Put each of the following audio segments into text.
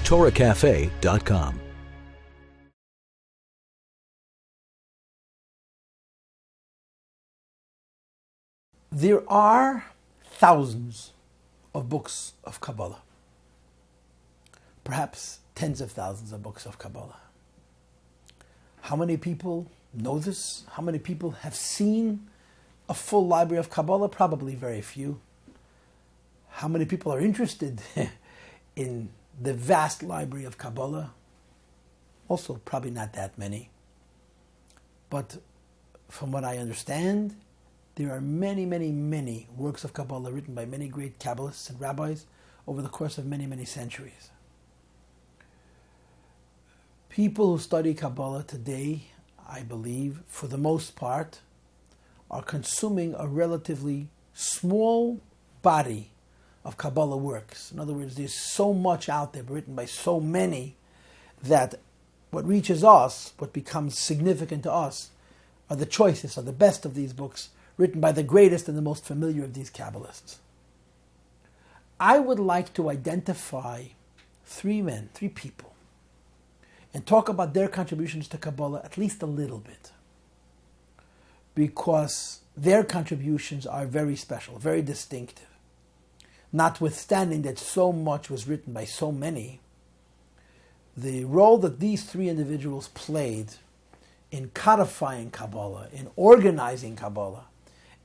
TorahCafe.com. There are thousands of books of Kabbalah, perhaps tens of thousands of books of Kabbalah. How many people know this? How many people have seen a full library of Kabbalah? Probably very few. How many people are interested in the vast library of Kabbalah? Also, probably not that many. But from what I understand, there are many, many, many works of Kabbalah written by many great Kabbalists and rabbis over the course of many, many centuries. People who study Kabbalah today, I believe, for the most part, are consuming a relatively small body of Kabbalah works. In other words, there's so much out there written by so many that what reaches us, what becomes significant to us, are the choicest, are the best of these books, written by the greatest and the most familiar of these Kabbalists. I would like to identify three people, and talk about their contributions to Kabbalah at least a little bit, because their contributions are very special, very distinctive. Notwithstanding that so much was written by so many, the role that these three individuals played in codifying Kabbalah, in organizing Kabbalah,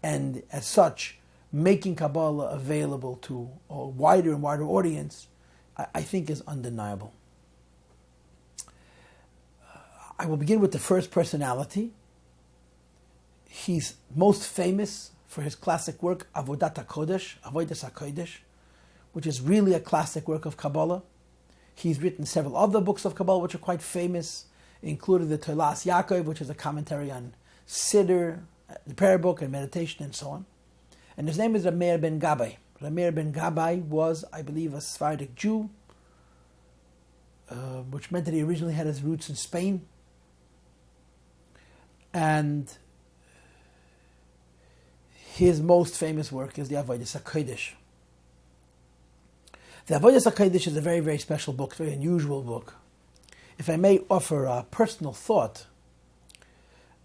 and as such, making Kabbalah available to a wider and wider audience, I think is undeniable. I will begin with the first personality. He's most famous for his classic work, Avodat Hakodesh, Avodat Hakodesh, which is really a classic work of Kabbalah. He's written several other books of Kabbalah which are quite famous, including the Tolas Yaakov, which is a commentary on Siddur, the prayer book and meditation and so on. And his name is Rabbi ben Gabbai. Rabbi ben Gabbai was, I believe, a Sephardic Jew, which meant that he originally had his roots in Spain. And his most famous work is the Avodat Hakodesh. The Avodat Hakodesh is a very, very special book, very unusual book. If I may offer a personal thought,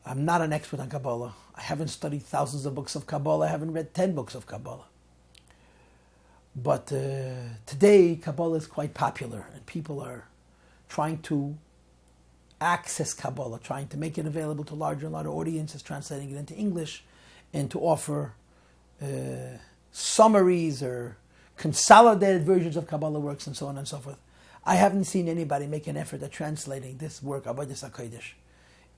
I'm not an expert on Kabbalah. I haven't studied thousands of books of Kabbalah. I haven't read 10 books of Kabbalah. But today, Kabbalah is quite popular, and people are trying to access Kabbalah, trying to make it available to larger and larger audiences, translating it into English, and to offer summaries or consolidated versions of Kabbalah works and so on and so forth. I haven't seen anybody make an effort at translating this work, Avodat Hakodesh.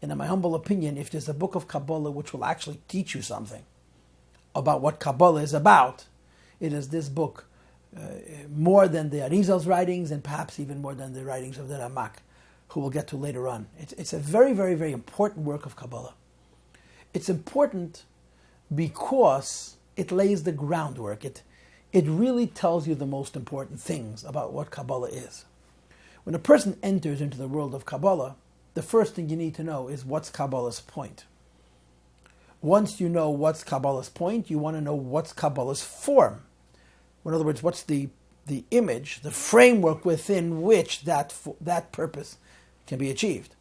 And in my humble opinion, if there's a book of Kabbalah which will actually teach you something about what Kabbalah is about, it is this book, more than the Arizal's writings and perhaps even more than the writings of the Ramak, who we'll get to later on. It's a very, very, very important work of Kabbalah. It's important because it lays the groundwork. It really tells you the most important things about what Kabbalah is. When a person enters into the world of Kabbalah, the first thing you need to know is what's Kabbalah's point. Once you know what's Kabbalah's point, you want to know what's Kabbalah's form. In other words, what's the image, the framework within which that purpose can be achieved.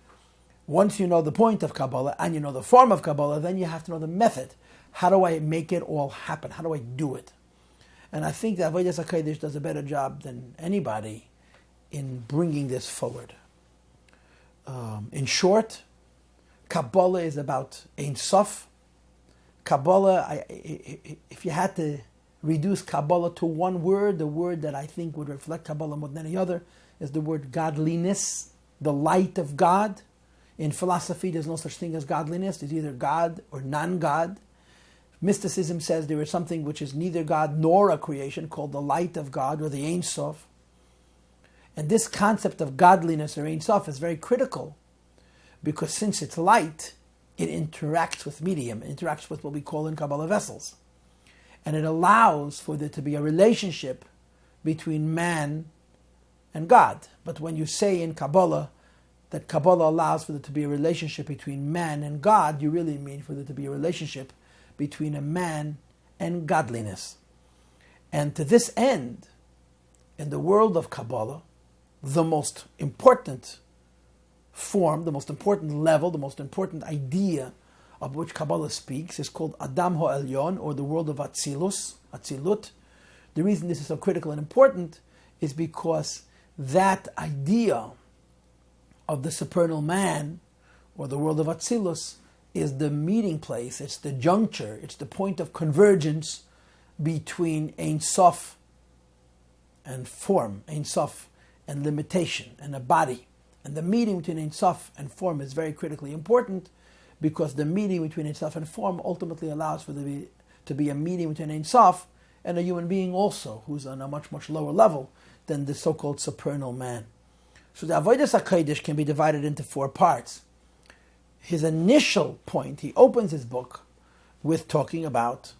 Once you know the point of Kabbalah and you know the form of Kabbalah, then you have to know the method. How do I make it all happen? How do I do it? And I think that Avodat Hakodesh does a better job than anybody in bringing this forward. In short, Kabbalah is about Ein Sof. Kabbalah, if you had to reduce Kabbalah to one word, the word that I think would reflect Kabbalah more than any other is the word godliness, the light of God. In philosophy, there's no such thing as godliness. There's either God or non-God. Mysticism says there is something which is neither God nor a creation, called the light of God or the Ein Sof. And this concept of godliness or Ein Sof is very critical, because since it's light, it interacts with medium, it interacts with what we call in Kabbalah vessels. And it allows for there to be a relationship between man and God. But when you say in Kabbalah that Kabbalah allows for there to be a relationship between man and God, you really mean for there to be a relationship between a man and godliness. And to this end, in the world of Kabbalah, the most important form, the most important level, the most important idea of which Kabbalah speaks is called Adam Ha'elyon, or the world of Atzilut. The reason this is so critical and important is because that idea of the supernal man, or the world of Atzilus, is the meeting place, it's the juncture, it's the point of convergence between Ein Sof and form, Ein Sof and limitation, and a body. And the meeting between Ein Sof and form is very critically important, because the meeting between Ein Sof and form ultimately allows for there to be a meeting between Ein Sof and a human being also, who's on a much, much lower level than the so-called supernal man. So the Avodat Hakodesh can be divided into 4 parts. His initial point, he opens his book with talking about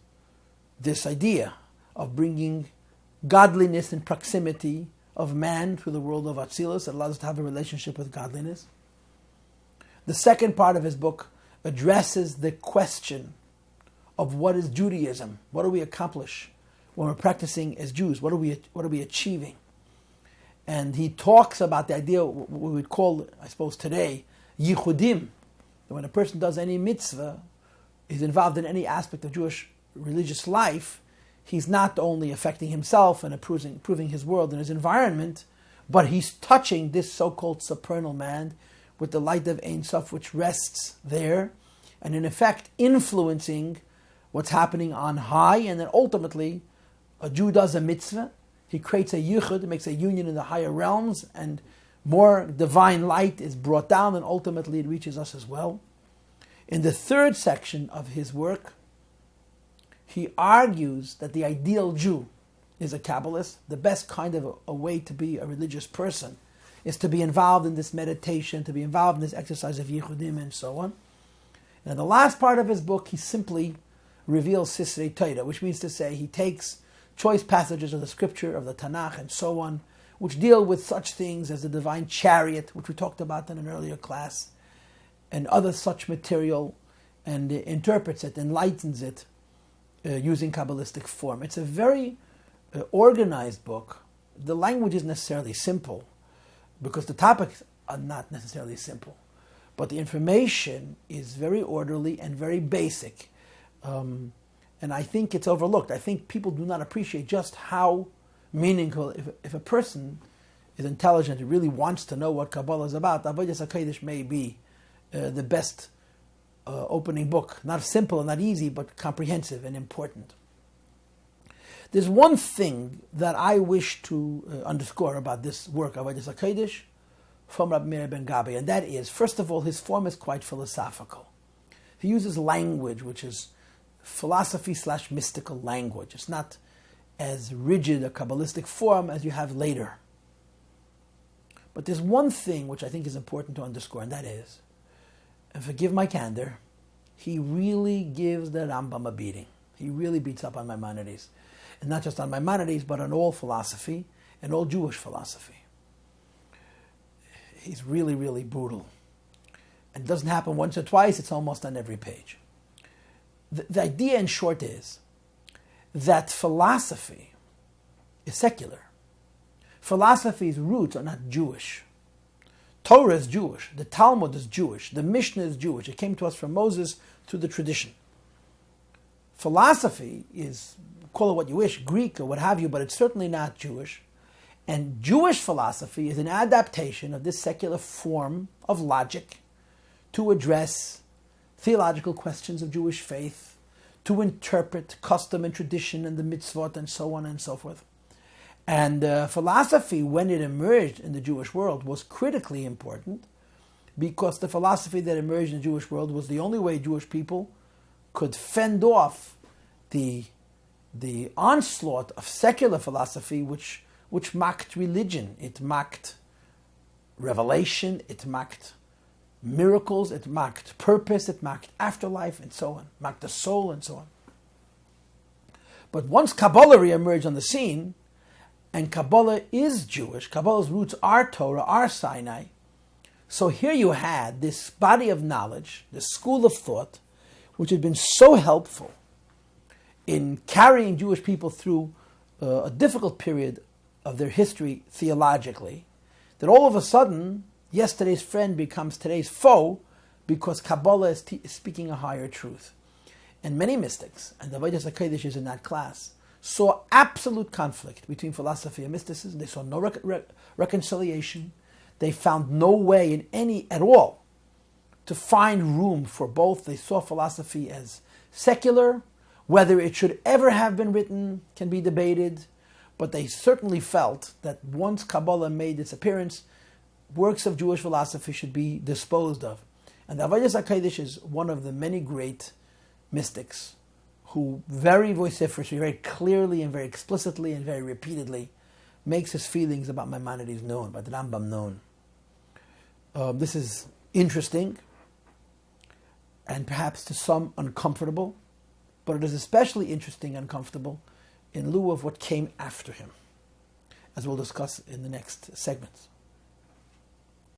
this idea of bringing godliness and proximity of man through the world of Atzilus that allows us to have a relationship with godliness. The second part of his book addresses the question of what is Judaism, what do we accomplish when we're practicing as Jews, what are we achieving? And he talks about the idea, what we would call, I suppose today, yichudim. That when a person does any mitzvah, is involved in any aspect of Jewish religious life, he's not only affecting himself and improving his world and his environment, but he's touching this so-called supernal man with the light of Ein Sof, which rests there, and in effect influencing what's happening on high. And then ultimately, a Jew does a mitzvah, he creates a yichud, makes a union in the higher realms, and more divine light is brought down, and ultimately it reaches us as well. In the third section of his work, he argues that the ideal Jew is a Kabbalist. The best kind of a way to be a religious person is to be involved in this meditation, to be involved in this exercise of yichudim and so on. And in the last part of his book, he simply reveals Sisrei Torah, which means to say he takes choice passages of the scripture, of the Tanakh and so on, which deal with such things as the divine chariot, which we talked about in an earlier class, and other such material, and interprets it, enlightens it, using Kabbalistic form. It's a very organized book. The language isn't necessarily simple, because the topics are not necessarily simple, but the information is very orderly and very basic. And I think it's overlooked. I think people do not appreciate just how meaningful, if a person is intelligent and really wants to know what Kabbalah is about, Avodat Hakodesh may be the best opening book. Not simple and not easy, but comprehensive and important. There's one thing that I wish to underscore about this work, Avodat Hakodesh, from Rabbi Meir ben Gabi, and that is, first of all, his form is quite philosophical. He uses language which is philosophy/mystical language. It's not as rigid a Kabbalistic form as you have later. But there's one thing which I think is important to underscore, and that is, and forgive my candor, he really gives the Rambam a beating. He really beats up on Maimonides. And not just on Maimonides, but on all philosophy and all Jewish philosophy. He's really, really brutal. And it doesn't happen once or twice, it's almost on every page. The idea, in short, is that philosophy is secular. Philosophy's roots are not Jewish. Torah is Jewish. The Talmud is Jewish. The Mishnah is Jewish. It came to us from Moses through the tradition. Philosophy is, call it what you wish, Greek or what have you, but it's certainly not Jewish. And Jewish philosophy is an adaptation of this secular form of logic to address theological questions of Jewish faith, to interpret custom and tradition and the mitzvot and so on and so forth. And philosophy, when it emerged in the Jewish world, was critically important, because the philosophy that emerged in the Jewish world was the only way Jewish people could fend off the onslaught of secular philosophy, which mocked religion. It mocked revelation, it mocked miracles, it mocked purpose, it mocked afterlife, and so on, mocked the soul, and so on. But once Kabbalah re-emerged on the scene, and Kabbalah is Jewish, Kabbalah's roots are Torah, are Sinai, so here you had this body of knowledge, this school of thought, which had been so helpful in carrying Jewish people through a difficult period of their history theologically, that all of a sudden, yesterday's friend becomes today's foe because Kabbalah is speaking a higher truth. And many mystics, and the Avodat Hakodesh is in that class, saw absolute conflict between philosophy and mysticism. They saw no reconciliation. They found no way in any at all to find room for both. They saw philosophy as secular. Whether it should ever have been written can be debated, but they certainly felt that once Kabbalah made its appearance, works of Jewish philosophy should be disposed of. And the Avodat Hakodesh is one of the many great mystics who very vociferously, very clearly and very explicitly and very repeatedly makes his feelings about Maimonides known, by the Rambam known. This is interesting and perhaps to some uncomfortable, but it is especially interesting and uncomfortable in lieu of what came after him, as we'll discuss in the next segments.